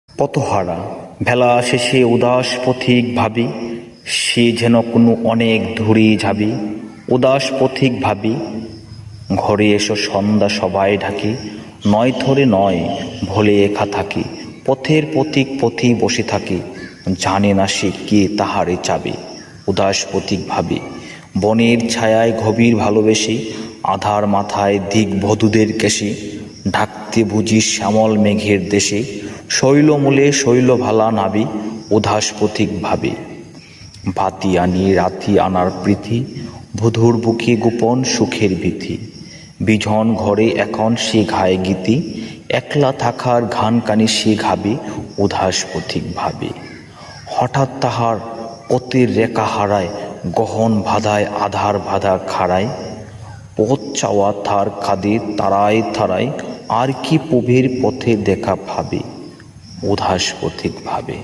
পথহারা ভেলা শেষে উদাস পথিক ভাবি, সে যেন কোনো অনেক দূরে যাবি। উদাস পথিক ভাবি, ঘরে এসো সন্ধ্যা সবাই ঢাকি, নয় থরে নয় ভোলে একা থাকি। পথের পথিক পথি বসে থাকি, জানে না সে কে তাহারে চাবে। উদাস পথিক ভাবি, বনের ছায়ায় গভীর ভালোবেসে, আধার মাথায় দিক বধূদের কেশে, ঢাকতে বুঝি শ্যামল মেঘের দেশে, শৈলমূলে শৈল ভালা নাবি। উদাস পথিক ভাবি, বাতি আনি রাতি আনার প্রীতি, বধূর বুকে গোপন সুখের ভীতি। বিজন ঘরে এখন সে ঘায়ে গীতি, একলা থাকার ঘান কানি সে ঘাবে। উদাস পথিক ভাবে, হঠাৎ তাহার পথের রেখা হারায়, গহন বাধায় আধার বাধা খাড়ায়। পথ চাওয়া তার কাঁধে তারায় তারায়, আর কি প্রভের পথে দেখা ভাবে। উদাস পথিক ভাবে।